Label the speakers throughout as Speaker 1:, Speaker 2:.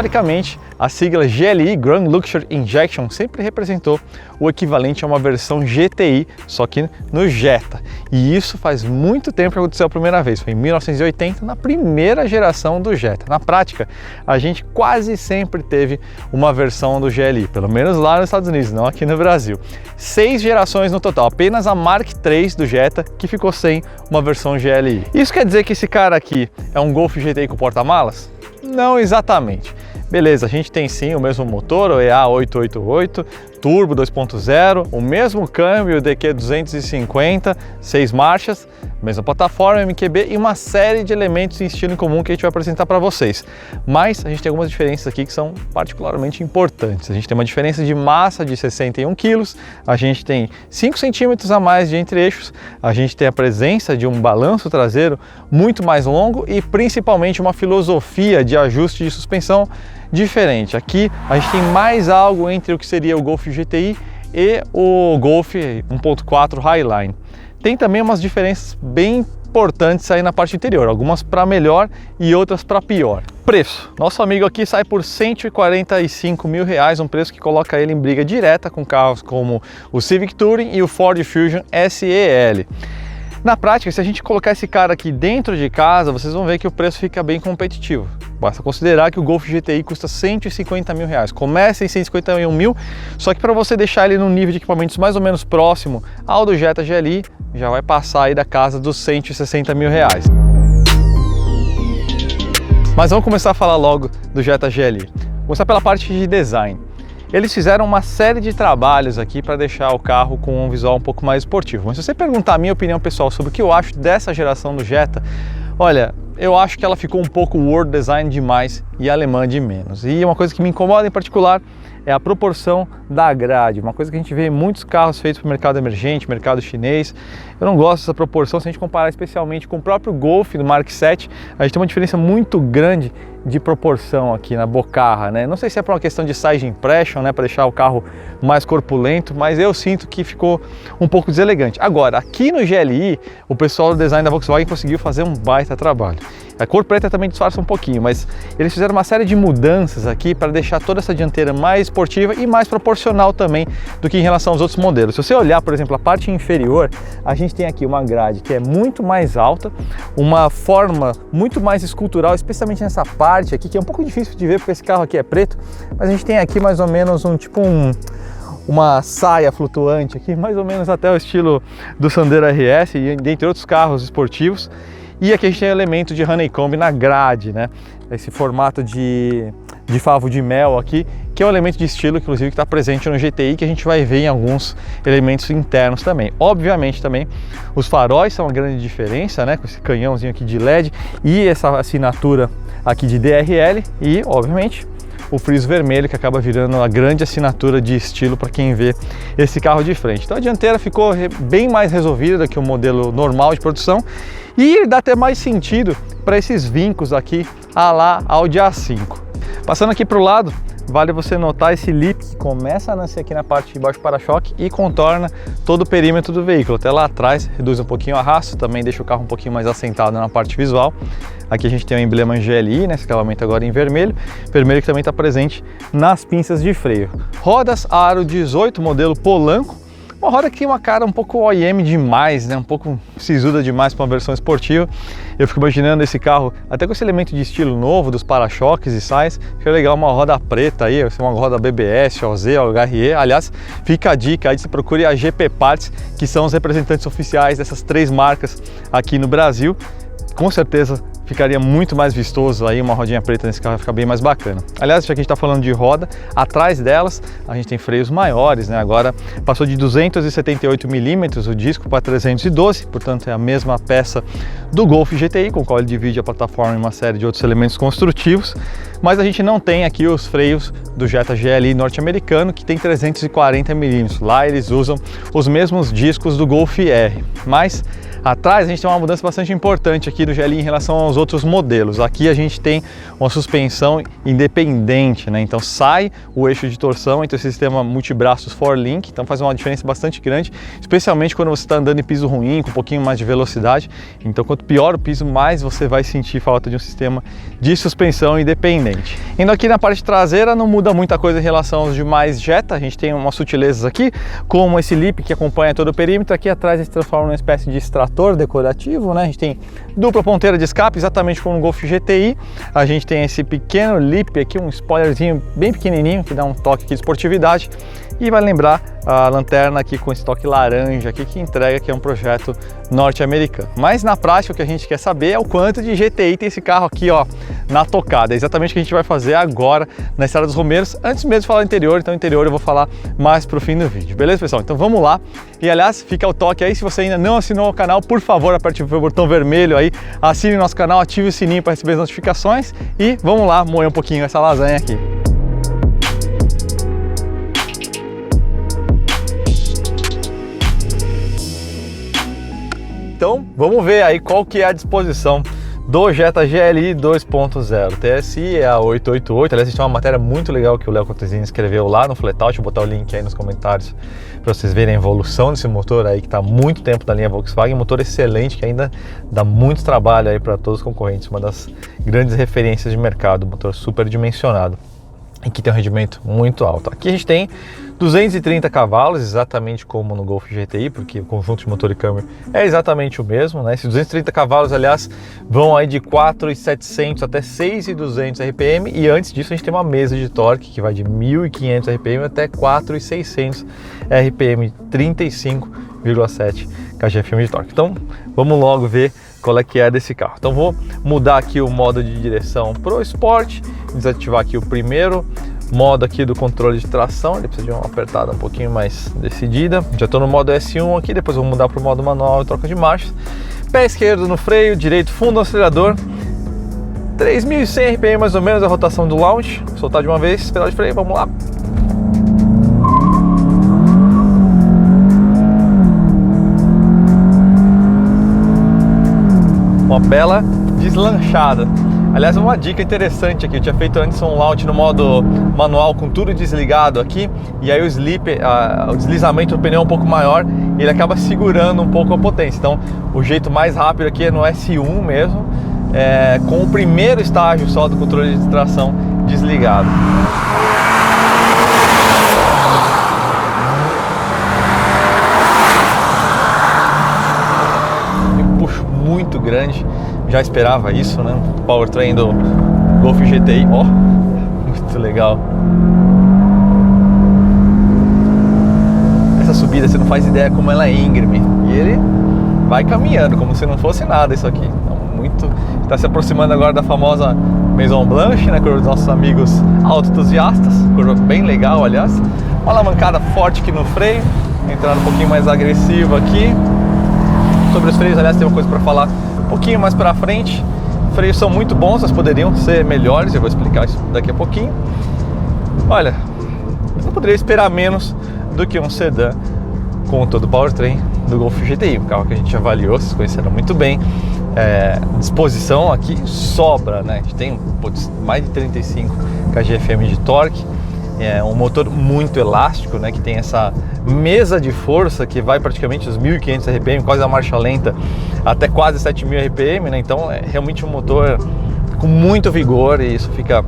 Speaker 1: Historicamente, a sigla GLI, Grand Luxury Injection, sempre representou o equivalente a uma versão GTI, só que no Jetta. E isso faz muito tempo que aconteceu a primeira vez, foi em 1980, na primeira geração do Jetta. Na prática, a gente quase sempre teve uma versão do GLI, pelo menos lá nos Estados Unidos, não aqui no Brasil. 6 gerações no total, apenas a Mark III do Jetta que ficou sem uma versão GLI. Isso quer dizer que esse cara aqui é um Golf GTI com porta-malas? Não exatamente. Beleza, a gente tem sim o mesmo motor, o EA888, turbo 2.0, o mesmo câmbio, o DQ250, 6 marchas, mesma plataforma, MQB e uma série de elementos em estilo em comum que a gente vai apresentar para vocês. Mas a gente tem algumas diferenças aqui que são particularmente importantes. A gente tem uma diferença de massa de 61 kg, a gente tem 5 centímetros a mais de entre-eixos, a gente tem a presença de um balanço traseiro muito mais longo e principalmente uma filosofia de ajuste de suspensão diferente. Aqui a gente tem mais algo entre o que seria o Golf GTI e o Golf 1.4 Highline. Tem também umas diferenças bem importantes aí na parte interior, algumas para melhor e outras para pior. Preço. Nosso amigo aqui sai por R$145 mil, um preço que coloca ele em briga direta com carros como o Civic Touring e o Ford Fusion SEL. Na prática, se a gente colocar esse cara aqui dentro de casa, vocês vão ver que o preço fica bem competitivo. Basta considerar que o Golf GTI custa R$150 mil. Começa em 151 mil, só que para você deixar ele num nível de equipamentos mais ou menos próximo ao do Jetta GLI, já vai passar aí da casa dos R$160 mil. Mas vamos começar a falar logo do Jetta GLI. Vou começar pela parte de design. Eles fizeram uma série de trabalhos aqui para deixar o carro com um visual um pouco mais esportivo. Mas se você perguntar a minha opinião pessoal sobre o que eu acho dessa geração do Jetta, olha, eu acho que ela ficou um pouco world design demais e alemã de menos. E uma coisa que me incomoda em particular é a proporção da grade, uma coisa que a gente vê em muitos carros feitos para o mercado emergente, mercado chinês. Eu não gosto dessa proporção, se a gente comparar especialmente com o próprio Golf do Mark VII, a gente tem uma diferença muito grande de proporção aqui na bocarra, né? Não sei se é por uma questão de size impression, né, para deixar o carro mais corpulento, mas eu sinto que ficou um pouco deselegante. Agora, aqui no GLI, o pessoal do design da Volkswagen conseguiu fazer um baita trabalho. A cor preta também disfarça um pouquinho, mas eles fizeram uma série de mudanças aqui para deixar toda essa dianteira mais esportiva e mais proporcional também do que em relação aos outros modelos. Se você olhar, por exemplo, a parte inferior, a gente tem aqui uma grade que é muito mais alta, uma forma muito mais escultural, especialmente nessa parte aqui, que é um pouco difícil de ver porque esse carro aqui é preto, mas a gente tem aqui mais ou menos uma saia flutuante aqui, mais ou menos até o estilo do Sandero RS e dentre outros carros esportivos. E aqui a gente tem elemento de honeycomb na grade, né? Esse formato de favo de mel aqui, que é um elemento de estilo, inclusive, que está presente no GTI, que a gente vai ver em alguns elementos internos também. Obviamente também os faróis são uma grande diferença, né? Com esse canhãozinho aqui de LED e essa assinatura aqui de DRL e, obviamente, o friso vermelho, que acaba virando a grande assinatura de estilo para quem vê esse carro de frente. Então a dianteira ficou bem mais resolvida do que o modelo normal de produção e dá até mais sentido para esses vincos aqui a lá Audi A5. Passando aqui para o lado, vale você notar esse lip que começa a nascer aqui na parte de baixo do para-choque e contorna todo o perímetro do veículo. Até lá atrás, reduz um pouquinho o arrasto, também deixa o carro um pouquinho mais assentado na parte visual. Aqui a gente tem o emblema GLI, né, esse acabamento agora em vermelho, vermelho que também está presente nas pinças de freio. Rodas aro 18, modelo Polanco. Uma roda que tem uma cara um pouco OEM demais, né? Um pouco sisuda demais para uma versão esportiva. Eu fico imaginando esse carro, até com esse elemento de estilo novo dos para-choques e sais, que é legal uma roda preta aí, uma roda BBS, OZ, HRE. Aliás, fica a dica aí, você procure a GP Parts, que são os representantes oficiais dessas 3 marcas aqui no Brasil. Com certeza ficaria muito mais vistoso aí, uma rodinha preta nesse carro, vai ficar bem mais bacana. Aliás, já que a gente está falando de roda, atrás delas a gente tem freios maiores, né? Agora passou de 278 milímetros o disco para 312, portanto é a mesma peça do Golf GTI, com o qual ele divide a plataforma em uma série de outros elementos construtivos, mas a gente não tem aqui os freios do Jetta GLI norte-americano, que tem 340 milímetros. Lá eles usam os mesmos discos do Golf R, mas Atrás a gente tem uma mudança bastante importante aqui do GLI em relação aos outros modelos. Aqui a gente tem uma suspensão independente, né? Então sai o eixo de torção entre o sistema multibraços Forlink, então faz uma diferença bastante grande, especialmente quando você está andando em piso ruim, com um pouquinho mais de velocidade. Então quanto pior o piso, mais você vai sentir falta de um sistema de suspensão independente. Indo aqui na parte traseira, não muda muita coisa em relação aos demais Jetta. A gente tem umas sutilezas aqui, como esse lip que acompanha todo o perímetro. Aqui atrás ele se transforma numa espécie de extrator decorativo, né? A gente tem dupla ponteira de escape, exatamente como no Golf GTI. A gente tem esse pequeno lip aqui, um spoilerzinho bem pequenininho, que dá um toque aqui de esportividade. E vai lembrar a lanterna aqui com esse toque laranja aqui que entrega que é um projeto norte-americano. Mas na prática o que a gente quer saber é o quanto de GTI tem esse carro aqui, ó, na tocada. É exatamente o que a gente vai fazer agora na Estrada dos Romeiros, antes mesmo de falar do interior. Então o interior eu vou falar mais pro fim do vídeo, beleza, pessoal? Então vamos lá. E aliás, fica o toque aí, se você ainda não assinou o canal, por favor, aperte o botão vermelho aí, assine o nosso canal, ative o sininho para receber as notificações e vamos lá moer um pouquinho essa lasanha aqui. Então vamos ver aí qual que é a disposição do Jetta GLI 2.0. TSI é a 888. Aliás, a gente tem uma matéria muito legal que o Léo Contesini escreveu lá no Flatout. Vou botar o link aí nos comentários para vocês verem a evolução desse motor aí que está há muito tempo na linha Volkswagen. Motor excelente que ainda dá muito trabalho aí para todos os concorrentes. Uma das grandes referências de mercado, motor super dimensionado e que tem um rendimento muito alto. Aqui a gente tem 230 cavalos, exatamente como no Golf GTI, porque o conjunto de motor e câmbio é exatamente o mesmo, né? Esses 230 cavalos, aliás, vão aí de 4.700 até 6.200 RPM, e antes disso a gente tem uma mesa de torque que vai de 1.500 RPM até 4.600 RPM, 35,7 kgfm de torque. Então, vamos logo ver qual é que é desse carro. Então vou mudar aqui o modo de direção para o Sport, desativar aqui o primeiro modo aqui do controle de tração, ele precisa de uma apertada um pouquinho mais decidida. Já estou no modo S1 aqui, depois vou mudar para o modo manual e troca de marchas. Pé esquerdo no freio, direito fundo no acelerador, 3.100 RPM mais ou menos a rotação do launch. Vou soltar de uma vez, pedal de freio, vamos lá. Uma bela deslanchada. Aliás, uma dica interessante aqui, eu tinha feito antes um launch no modo manual com tudo desligado aqui, e aí o slip, o deslizamento do pneu é um pouco maior e ele acaba segurando um pouco a potência. Então o jeito mais rápido aqui é no S1 mesmo, com o primeiro estágio só do controle de tração desligado. Um puxo muito grande. Já esperava isso, né? O powertrain do Golf GTI, ó, muito legal. Essa subida você não faz ideia como ela é íngreme e ele vai caminhando como se não fosse nada isso aqui. Então, muito, está se aproximando agora da famosa Maison Blanche, né? Curva dos nossos amigos autoentusiastas, curva bem legal, aliás. Uma alavancada forte aqui no freio, entrada um pouquinho mais agressiva aqui. Sobre os freios, aliás, tem uma coisa para falar um pouquinho mais para frente. Os freios são muito bons, mas poderiam ser melhores, eu vou explicar isso daqui a pouquinho. Olha, eu não poderia esperar menos do que um sedã com todo o powertrain do Golf GTI, um carro que a gente avaliou, vocês conheceram muito bem. Disposição aqui sobra, né? A gente tem mais de 35 kgfm de torque. É um motor muito elástico, né, que tem essa mesa de força que vai praticamente os 1.500 RPM, quase a marcha lenta, até quase 7.000 RPM, né? Então é realmente um motor com muito vigor e isso fica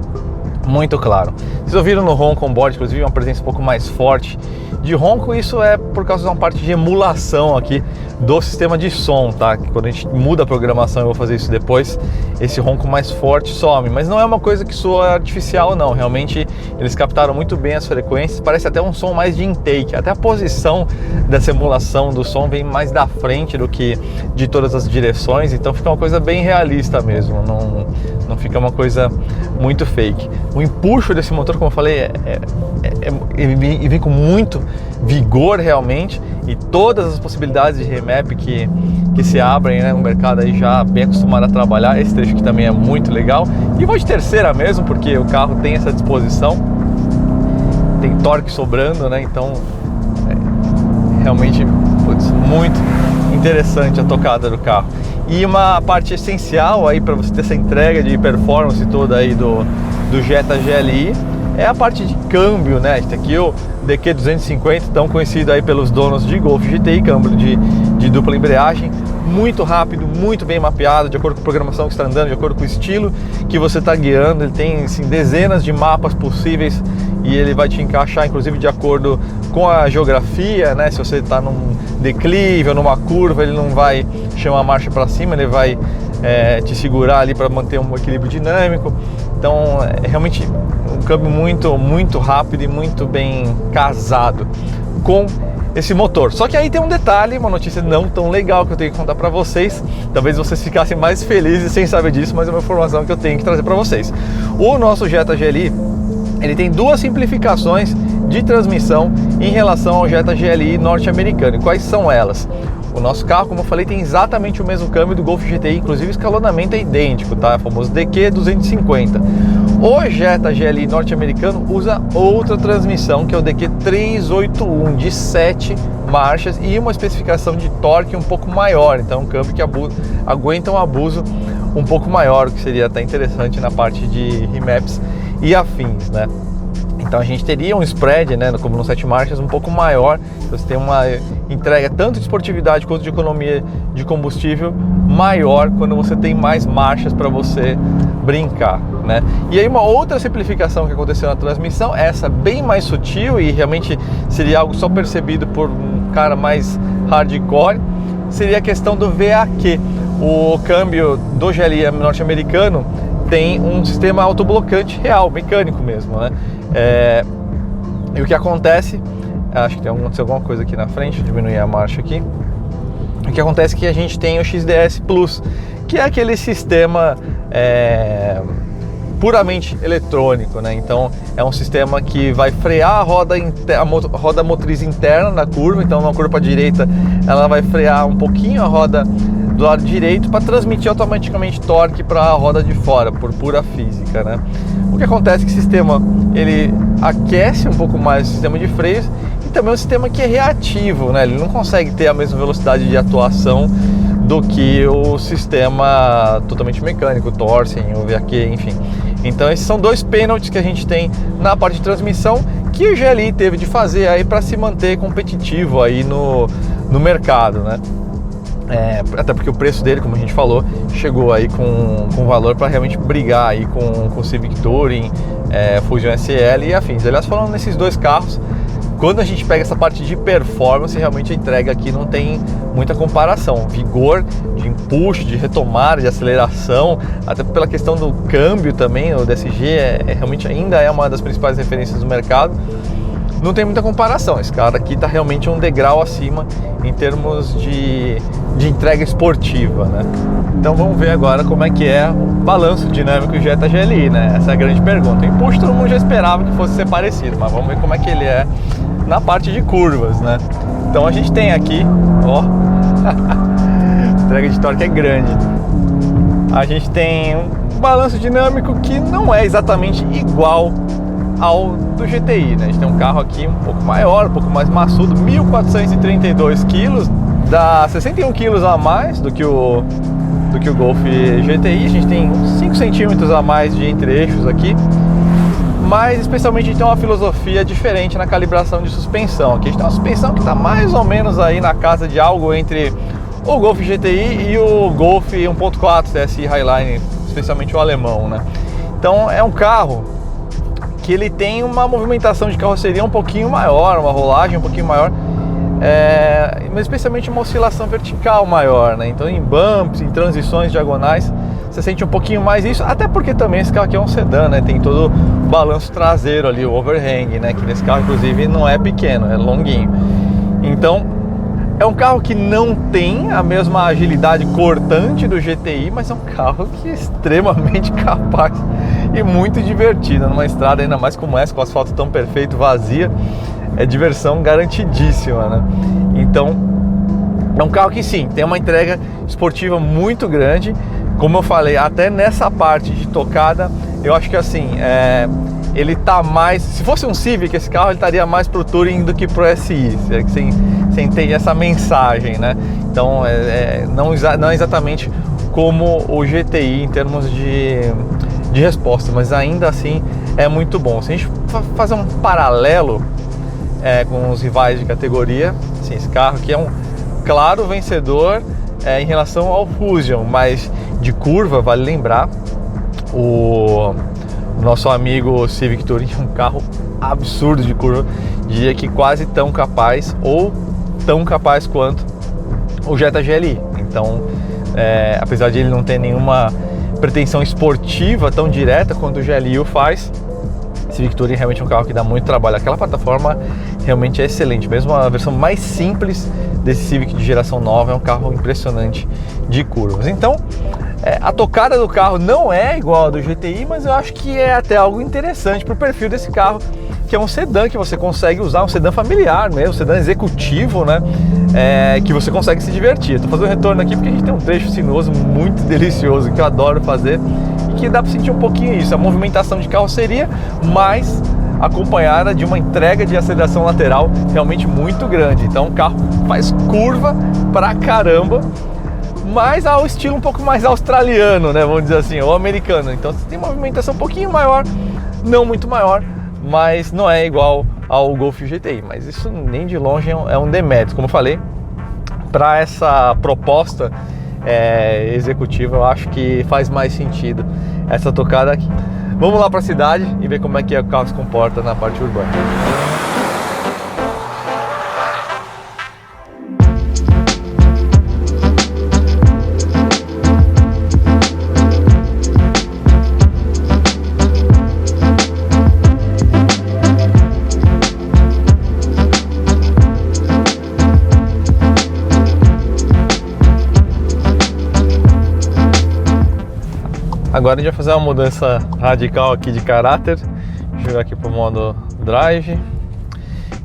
Speaker 1: muito claro. Vocês ouviram no ronco on-board, inclusive, uma presença um pouco mais forte de ronco. Isso é por causa de uma parte de emulação aqui do sistema de som, tá? Que quando a gente muda a programação, eu vou fazer isso depois, esse ronco mais forte some, mas não é uma coisa que soa artificial não, realmente eles captaram muito bem as frequências, parece até um som mais de intake, até a posição dessa emulação do som vem mais da frente do que de todas as direções, então fica uma coisa bem realista mesmo, não fica uma coisa muito fake. O empuxo desse motor, como eu falei, ele vem com muito vigor realmente, e todas as possibilidades de remap que se abrem, né, no mercado aí já bem acostumado a trabalhar. Esse trecho aqui também é muito legal, e vou de terceira mesmo, porque o carro tem essa disposição, tem torque sobrando, né, então realmente muito interessante a tocada do carro. E uma parte essencial aí para você ter essa entrega de performance toda aí do Jetta GLI é a parte de câmbio, né? Este aqui é o DQ250, tão conhecido aí pelos donos de Golf GTI, câmbio de dupla embreagem, muito rápido, muito bem mapeado, de acordo com a programação que está andando, de acordo com o estilo que você está guiando. Ele tem assim, dezenas de mapas possíveis e ele vai te encaixar, inclusive, de acordo com a geografia, né? Se você está num declive ou numa curva, ele não vai chamar a marcha para cima, ele vai te segurar ali para manter um equilíbrio dinâmico. Então, é realmente um câmbio muito rápido e muito bem casado com esse motor. Só que aí tem um detalhe, uma notícia não tão legal que eu tenho que contar para vocês. Talvez vocês ficassem mais felizes sem saber disso, mas é uma informação que eu tenho que trazer para vocês. O nosso Jetta GLI, ele tem duas simplificações de transmissão em relação ao Jetta GLI norte-americano. E quais são elas? O nosso carro, como eu falei, tem exatamente o mesmo câmbio do Golf GTI, inclusive o escalonamento é idêntico, tá? É o famoso DQ250. O Jetta GLI norte-americano usa outra transmissão, que é o DQ381, de 7 marchas e uma especificação de torque um pouco maior. Então, um câmbio que aguenta um abuso um pouco maior, o que seria até interessante na parte de remaps e afins, né? Então a gente teria um spread, né, como no 7 marchas, um pouco maior. Você tem uma entrega tanto de esportividade quanto de economia de combustível maior quando você tem mais marchas para você brincar, né? E aí uma outra simplificação que aconteceu na transmissão, essa bem mais sutil e realmente seria algo só percebido por um cara mais hardcore, seria a questão do VAQ. O câmbio do GLI norte-americano tem um sistema autoblocante real, mecânico mesmo, né? E o que acontece, acho que aconteceu alguma coisa aqui na frente, vou diminuir a marcha aqui. O que acontece é que a gente tem o XDS Plus, que é aquele sistema puramente eletrônico, né? Então é um sistema que vai frear a roda motriz interna na curva. Então na curva direita ela vai frear um pouquinho a roda do lado direito para transmitir automaticamente torque para a roda de fora, por pura física, né? O que acontece é que o sistema ele aquece um pouco mais o sistema de freios e também é um sistema que é reativo, né? Ele não consegue ter a mesma velocidade de atuação do que o sistema totalmente mecânico, o Torsen, o VAQ, enfim. Então esses são dois pênaltis que a gente tem na parte de transmissão que o GLI teve de fazer aí para se manter competitivo aí no mercado, né? Até porque o preço dele, como a gente falou, chegou aí com valor para realmente brigar aí com o Civic Touring, Fusion SL e afins. Aliás, falando nesses dois carros, quando a gente pega essa parte de performance, realmente a entrega aqui não tem muita comparação. Vigor de empuxo, de retomada, de aceleração, até pela questão do câmbio também, o DSG realmente ainda é uma das principais referências do mercado. Não tem muita comparação, esse cara aqui está realmente um degrau acima em termos de entrega esportiva, né? Então vamos ver agora como é que é o balanço dinâmico Jetta GLI, né? Essa é a grande pergunta. O empuxo todo mundo já esperava que fosse ser parecido, mas vamos ver como é que ele é na parte de curvas, né? Então a gente tem aqui, ó, a entrega de torque é grande. A gente tem um balanço dinâmico que não é exatamente igual ao do GTI, né? A gente tem um carro aqui um pouco maior, um pouco mais maçudo, 1.432 kg, dá 61 kg a mais do que o Golf GTI. A gente tem 5 centímetros a mais de entre-eixos aqui, mas especialmente a gente tem uma filosofia diferente na calibração de suspensão. Aqui a gente tem uma suspensão que está mais ou menos aí na casa de algo entre o Golf GTI e o Golf 1.4 TSI Highline, especialmente o alemão, né? Então é um carro que ele tem uma movimentação de carroceria um pouquinho maior, uma rolagem um pouquinho maior, mas especialmente uma oscilação vertical maior, né? Então em bumps, em transições diagonais, você sente um pouquinho mais isso, até porque também esse carro aqui é um sedã, né? Tem todo o balanço traseiro ali, o overhang, né? Que nesse carro inclusive não é pequeno, é longuinho. Então é um carro que não tem a mesma agilidade cortante do GTI, mas é um carro que é extremamente capaz e muito divertido numa estrada, ainda mais como essa, com asfalto tão perfeito, vazia, é diversão garantidíssima, né? Então é um carro que sim, tem uma entrega esportiva muito grande. Como eu falei, até nessa parte de tocada, eu acho que assim, ele tá mais... Se fosse um Civic, esse carro ele estaria mais pro Touring do que pro SI. Você entende essa mensagem, né? Então, não é exatamente como o GTI em termos de resposta, mas ainda assim é muito bom. Se a gente fazer um paralelo com os rivais de categoria, assim, esse carro aqui é um claro vencedor em relação ao Fusion, mas de curva, vale lembrar, o nosso amigo Civic Touring é um carro absurdo de curva, diria que quase tão capaz ou tão capaz quanto o Jetta GLI. Então, apesar de ele não ter nenhuma pretensão esportiva tão direta quanto o GLI o faz, Civic Touring realmente é um carro que dá muito trabalho. Aquela plataforma realmente é excelente, mesmo a versão mais simples desse Civic de geração nova é um carro impressionante de curvas. Então, a tocada do carro não é igual a do GTI, mas eu acho que é até algo interessante para o perfil desse carro, que é um sedã que você consegue usar, um sedã familiar mesmo, um sedã executivo, né? Que você consegue se divertir. Estou fazendo um retorno aqui porque a gente tem um trecho sinuoso muito delicioso que eu adoro fazer e que dá para sentir um pouquinho isso, a movimentação de carroceria, mas acompanhada de uma entrega de aceleração lateral realmente muito grande. Então o carro faz curva pra caramba, mas ao estilo um pouco mais australiano, né, vamos dizer assim, ou americano. Então você tem uma movimentação um pouquinho maior, não muito maior, mas não é igual ao Golf GTI. Mas isso nem de longe é um demérito. Como eu falei, para essa proposta executiva, eu acho que faz mais sentido essa tocada aqui. Vamos lá para a cidade e ver como é que o carro se comporta na parte urbana. Agora a gente vai fazer uma mudança radical aqui de caráter. Jogar aqui para o modo Drive.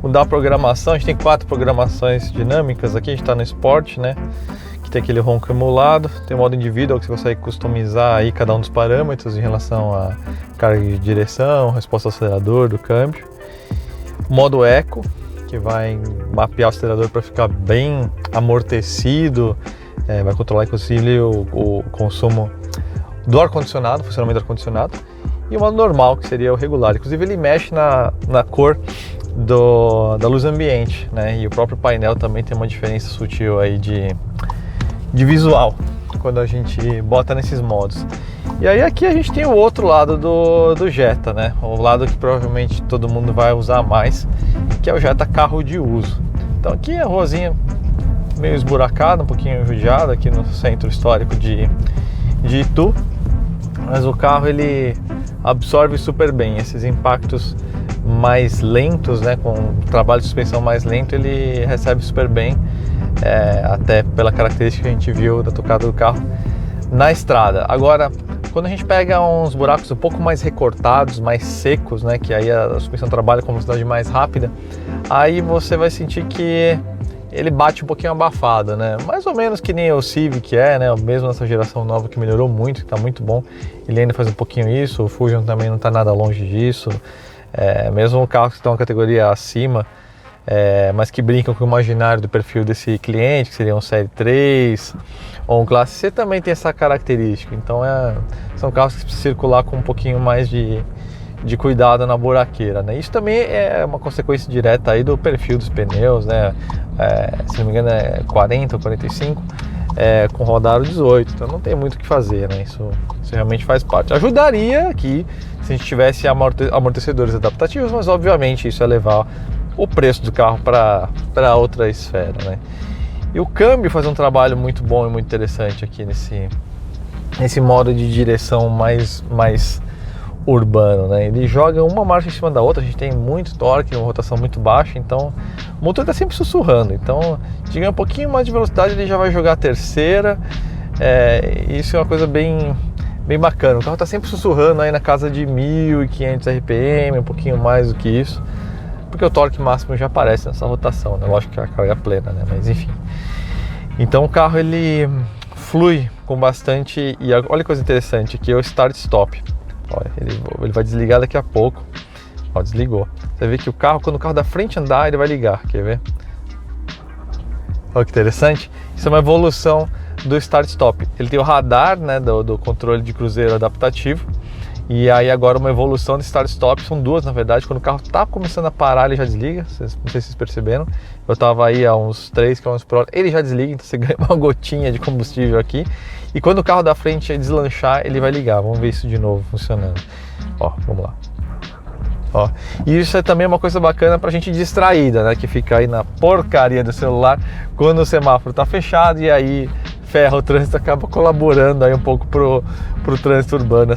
Speaker 1: Mudar a programação. A gente tem 4 programações dinâmicas aqui. A gente está no Sport, né? Que tem aquele ronco emulado. Tem o modo individual que você consegue customizar aí cada um dos parâmetros em relação a carga de direção, resposta ao acelerador, do câmbio. Modo Eco, que vai mapear o acelerador para ficar bem amortecido. Vai controlar inclusive o consumo do ar-condicionado, funcionamento do ar-condicionado, e o modo normal, que seria o regular. Inclusive ele mexe na cor da luz ambiente, né? E o próprio painel também tem uma diferença sutil aí de visual quando a gente bota nesses modos. E aí aqui a gente tem o outro lado do Jetta, né? O lado que provavelmente todo mundo vai usar mais, que é o Jetta carro de uso. Então aqui a ruazinha meio esburacada, um pouquinho judiada aqui no centro histórico de Itu, mas o carro ele absorve super bem esses impactos mais lentos, né, com o trabalho de suspensão mais lento, ele recebe super bem, até pela característica que a gente viu da tocada do carro na estrada. Agora, quando a gente pega uns buracos um pouco mais recortados, mais secos, né, que aí a suspensão trabalha com velocidade mais rápida, aí você vai sentir que ele bate um pouquinho abafado, né? Mais ou menos que nem o Civic né? Mesmo nessa geração nova que melhorou muito, que tá muito bom, ele ainda faz um pouquinho isso. O Fusion também não tá nada longe disso. Mesmo carros que estão na categoria acima, mas que brincam com o imaginário do perfil desse cliente, que seria um Série 3 ou um Classe C, também tem essa característica. Então são carros que precisam circular com um pouquinho mais de cuidado na buraqueira, né? Isso também é uma consequência direta aí do perfil dos pneus, né? Se não me engano é 40 ou 45, com rodado 18, então não tem muito o que fazer, né? Isso realmente faz parte. Ajudaria aqui se a gente tivesse amortecedores adaptativos, mas obviamente isso é levar o preço do carro para outra esfera, né? E o câmbio faz um trabalho muito bom e muito interessante aqui nesse modo de direção mais urbano, né? Ele joga uma marcha em cima da outra, a gente tem muito torque, uma rotação muito baixa, então o motor está sempre sussurrando. Então, se ganhar um pouquinho mais de velocidade, ele já vai jogar a terceira. Isso é uma coisa bem bacana. O carro está sempre sussurrando aí na casa de 1.500 RPM, um pouquinho mais do que isso, porque o torque máximo já aparece nessa rotação, né? Lógico que é a carga plena, né? Mas enfim. Então o carro ele flui com bastante. E olha que coisa interessante aqui, é o start-stop. Olha, ele vai desligar daqui a pouco. Ó, desligou. Você vê que quando o carro da frente andar, ele vai ligar, quer ver? Olha que interessante. Isso é uma evolução do Start-Stop. Ele tem o radar, né, do controle de cruzeiro adaptativo. E aí agora uma evolução de Start-Stop, são duas na verdade. Quando o carro está começando a parar, ele já desliga. Não sei se vocês perceberam. Eu estava aí a uns 3 km por hora, ele já desliga, então você ganha uma gotinha de combustível aqui. E quando o carro da frente deslanchar, ele vai ligar. Vamos ver isso de novo funcionando. Ó, vamos lá. Ó, e isso é também uma coisa bacana pra gente distraída, né? Que fica aí na porcaria do celular quando o semáforo tá fechado e aí ferra o trânsito, acaba colaborando aí um pouco pro trânsito urbano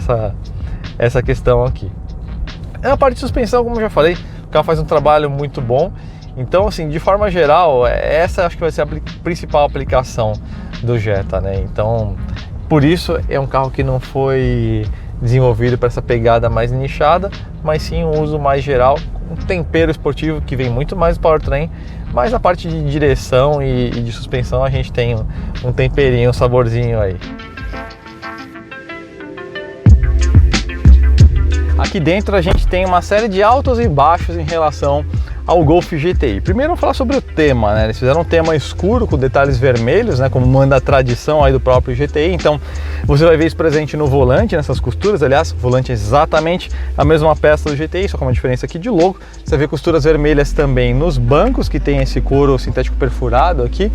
Speaker 1: essa questão aqui. A parte de suspensão, como eu já falei, o carro faz um trabalho muito bom. Então, assim, de forma geral, essa acho que vai ser a principal aplicação do Jetta, né? Então, por isso é um carro que não foi desenvolvido para essa pegada mais nichada, mas sim um uso mais geral, um tempero esportivo que vem muito mais do powertrain, mas a parte de direção e de suspensão a gente tem um temperinho, um saborzinho aí. Aqui dentro a gente tem uma série de altos e baixos em relação ao Golf GTI. Primeiro vamos falar sobre o tema, né? Eles fizeram um tema escuro com detalhes vermelhos, né? Como manda a tradição aí do próprio GTI. Então você vai ver isso presente no volante, nessas costuras. Aliás, o volante é exatamente a mesma peça do GTI, só com uma diferença aqui de logo. Você vê costuras vermelhas também nos bancos, que tem esse couro sintético perfurado aqui,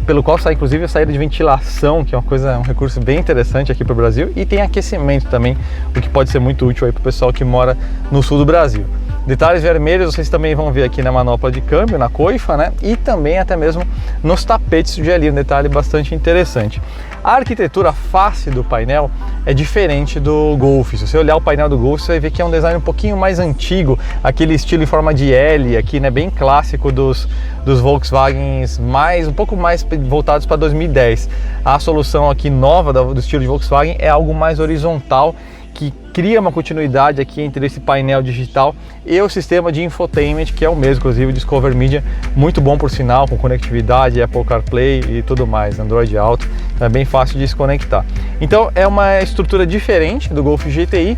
Speaker 1: pelo qual sai inclusive a saída de ventilação, que é um recurso bem interessante aqui para o Brasil, e tem aquecimento também, o que pode ser muito útil aí para o pessoal que mora no sul do Brasil. Detalhes vermelhos vocês também vão ver aqui na manopla de câmbio, na coifa, né? E também até mesmo nos tapetes de ali, um detalhe bastante interessante. A arquitetura face do painel é diferente do Golf. Se você olhar o painel do Golf, você vai ver que é um design um pouquinho mais antigo, aquele estilo em forma de L aqui, né? Bem clássico dos Volkswagens, um pouco mais voltados para 2010. A solução aqui nova do estilo de Volkswagen é algo mais horizontal, que cria uma continuidade aqui entre esse painel digital e o sistema de infotainment, que é o mesmo, inclusive o Discover Media, muito bom por sinal, com conectividade, Apple CarPlay e tudo mais, Android Auto, então é bem fácil de se conectar. Então é uma estrutura diferente do Golf GTI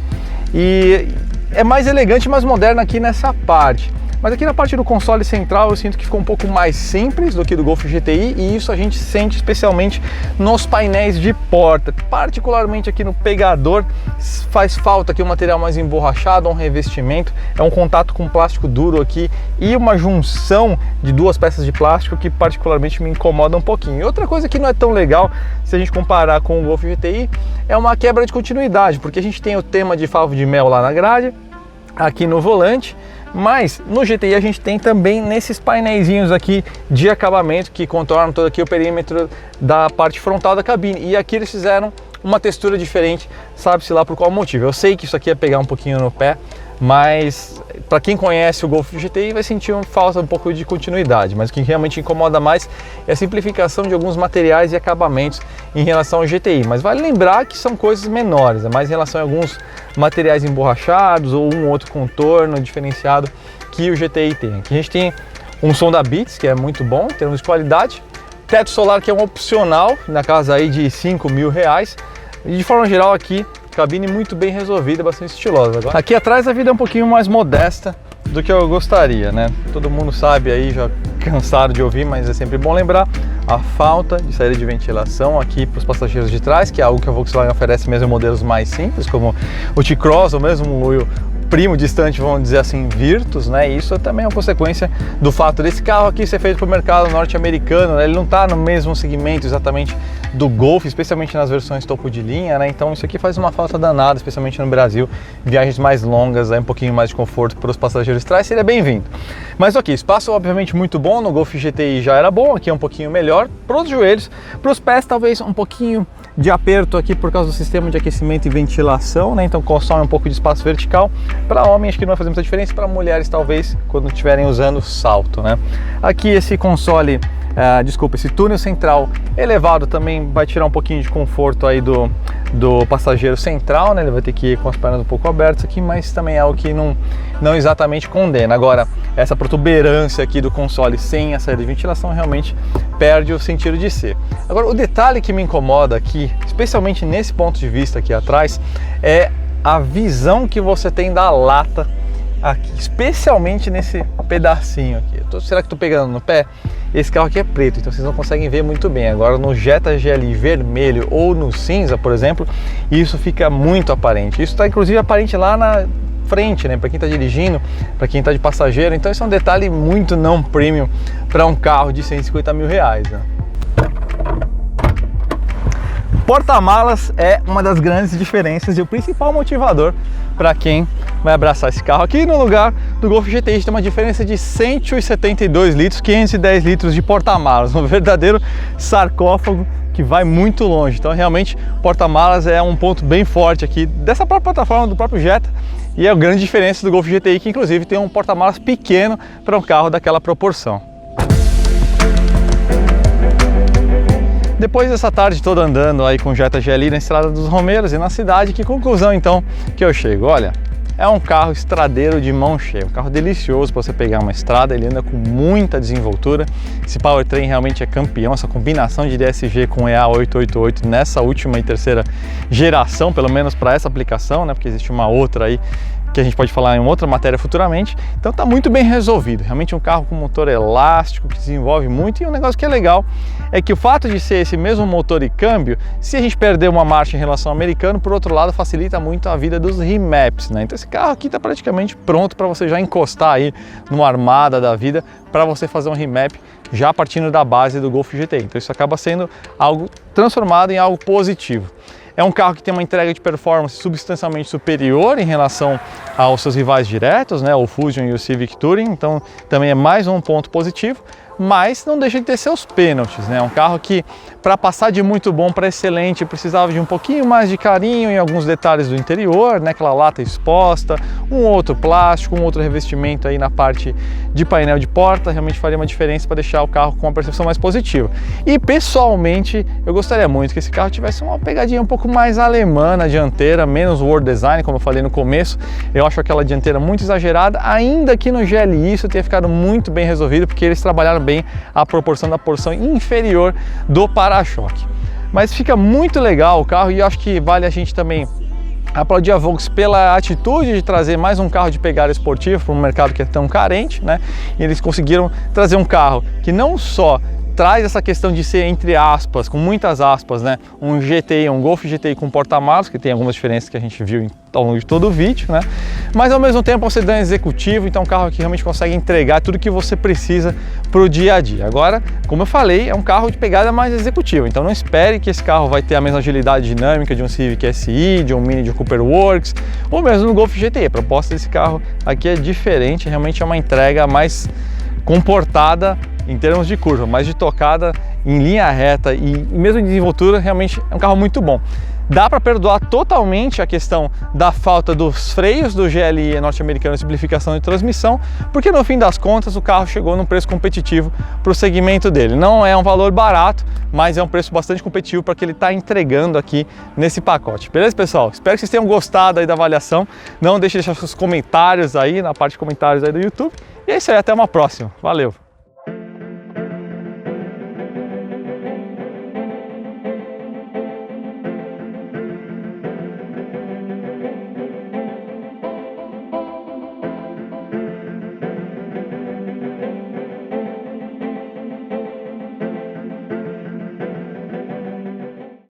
Speaker 1: e é mais elegante, mais moderna aqui nessa parte. Mas aqui na parte do console central eu sinto que ficou um pouco mais simples do que do Golf GTI, e isso a gente sente especialmente nos painéis de porta, particularmente aqui no pegador. Faz falta aqui um material mais emborrachado, um revestimento, é um contato com plástico duro aqui e uma junção de duas peças de plástico que particularmente me incomoda um pouquinho. E outra coisa que não é tão legal, se a gente comparar com o Golf GTI, é uma quebra de continuidade, porque a gente tem o tema de favo de mel lá na grade, aqui no volante, mas no GTI a gente tem também nesses painéisinhos aqui de acabamento que contornam todo aqui o perímetro da parte frontal da cabine, e aqui eles fizeram uma textura diferente, sabe-se lá por qual motivo. Eu sei que isso aqui ia pegar um pouquinho no pé, mas para quem conhece o Golf GTI vai sentir falta um pouco de continuidade, mas o que realmente incomoda mais é a simplificação de alguns materiais e acabamentos em relação ao GTI. Mas vale lembrar que são coisas menores, é mais em relação a alguns materiais emborrachados ou um outro contorno diferenciado que o GTI tem. Aqui a gente tem um som da Beats, que é muito bom em termos de qualidade, teto solar, que é um opcional, na casa aí de R$5.000, e de forma geral aqui cabine muito bem resolvida, bastante estilosa. Agora, aqui atrás a vida é um pouquinho mais modesta do que eu gostaria, né? Todo mundo sabe aí, já cansaram de ouvir, mas é sempre bom lembrar a falta de saída de ventilação aqui para os passageiros de trás, que é algo que a Volkswagen oferece mesmo em modelos mais simples, como o T-Cross ou mesmo o primo distante, vamos dizer assim, Virtus, né? E isso também é uma consequência do fato desse carro aqui ser feito para o mercado norte-americano, né? Ele não está no mesmo segmento exatamente do Golf, especialmente nas versões topo de linha, né? Então isso aqui faz uma falta danada, especialmente no Brasil. Viagens mais longas, um pouquinho mais de conforto para os passageiros de trás seria bem-vindo. Mas ok, espaço obviamente muito bom, no Golf GTI já era bom, aqui é um pouquinho melhor. Para os joelhos, para os pés talvez um pouquinho de aperto aqui por causa do sistema de aquecimento e ventilação, né? Então consome um pouco de espaço vertical. Para homens acho que não vai fazer muita diferença, para mulheres talvez quando estiverem usando salto, né? Aqui esse console, esse túnel central elevado também vai tirar um pouquinho de conforto aí do passageiro central, né? Ele vai ter que ir com as pernas um pouco abertas aqui, mas também é algo que não exatamente condena. Agora, essa protuberância aqui do console sem a saída de ventilação realmente perde o sentido de ser. Agora, o detalhe que me incomoda aqui, especialmente nesse ponto de vista aqui atrás, é a visão que você tem da lata aqui, especialmente nesse pedacinho aqui. Será que estou pegando no pé? Esse carro aqui é preto, então vocês não conseguem ver muito bem. Agora no Jetta GLI vermelho ou no cinza, por exemplo, isso fica muito aparente. Isso está inclusive aparente lá na frente, né? Para quem está dirigindo, para quem está de passageiro. Então isso é um detalhe muito não premium para um carro de 150 mil reais, né? Porta-malas é uma das grandes diferenças e o principal motivador para quem vai abraçar esse carro. Aqui no lugar do Golf GTI a gente tem uma diferença de 172 litros, 510 litros de porta-malas, um verdadeiro sarcófago que vai muito longe. Então realmente porta-malas é um ponto bem forte aqui dessa própria plataforma do próprio Jetta e é a grande diferença do Golf GTI, que inclusive tem um porta-malas pequeno para um carro daquela proporção. Depois dessa tarde toda andando aí com o Jetta GLI na Estrada dos Romeiros e na cidade, que conclusão então que eu chego? Olha, é um carro estradeiro de mão cheia, um carro delicioso para você pegar uma estrada, ele anda com muita desenvoltura, esse powertrain realmente é campeão, essa combinação de DSG com EA888 nessa última e terceira geração, pelo menos para essa aplicação, né, porque existe uma outra aí que a gente pode falar em outra matéria futuramente. Então está muito bem resolvido, realmente um carro com motor elástico que desenvolve muito, e um negócio que é legal é que o fato de ser esse mesmo motor e câmbio, se a gente perder uma marcha em relação ao americano, por outro lado facilita muito a vida dos remaps, né? Então esse carro aqui está praticamente pronto para você já encostar aí numa armada da vida para você fazer um remap já partindo da base do Golf GTI. Então isso acaba sendo algo transformado em algo positivo. É um carro que tem uma entrega de performance substancialmente superior em relação aos seus rivais diretos, né, o Fusion e o Civic Touring, então também é mais um ponto positivo, mas não deixa de ter seus pênaltis, né? É um carro que, para passar de muito bom para excelente, precisava de um pouquinho mais de carinho em alguns detalhes do interior, né? Aquela lata exposta, um outro plástico, um outro revestimento aí na parte de painel de porta, realmente faria uma diferença para deixar o carro com uma percepção mais positiva. E pessoalmente, eu gostaria muito que esse carro tivesse uma pegadinha um pouco mais alemã na dianteira, menos world design, como eu falei no começo. Eu acho aquela dianteira muito exagerada, ainda que no GLI isso tenha ficado muito bem resolvido, porque eles trabalharam bem a proporção da porção inferior do para-choque. Mas fica muito legal o carro, e eu acho que vale a gente também aplaudir a Volks pela atitude de trazer mais um carro de pegada esportiva para um mercado que é tão carente, né? E eles conseguiram trazer um carro que não só traz essa questão de ser, entre aspas, com muitas aspas, né, um GTI, um Golf GTI com porta-malas, que tem algumas diferenças que a gente viu ao longo de todo o vídeo, né, mas ao mesmo tempo é um sedã executivo, então é um carro que realmente consegue entregar tudo que você precisa para o dia a dia. Agora, como eu falei, é um carro de pegada mais executiva, então não espere que esse carro vai ter a mesma agilidade dinâmica de um Civic SI, de um Mini de Cooper Works, ou mesmo no Golf GTI. A proposta desse carro aqui é diferente, realmente é uma entrega mais comportada em termos de curva, mas de tocada em linha reta e mesmo em desenvoltura, realmente é um carro muito bom. Dá para perdoar totalmente a questão da falta dos freios do GLI norte-americano e simplificação de transmissão, porque no fim das contas o carro chegou num preço competitivo para o segmento dele. Não é um valor barato, mas é um preço bastante competitivo para que ele está entregando aqui nesse pacote. Beleza, pessoal? Espero que vocês tenham gostado aí da avaliação. Não deixe de deixar seus comentários aí na parte de comentários aí do YouTube. E é isso aí, até uma próxima. Valeu!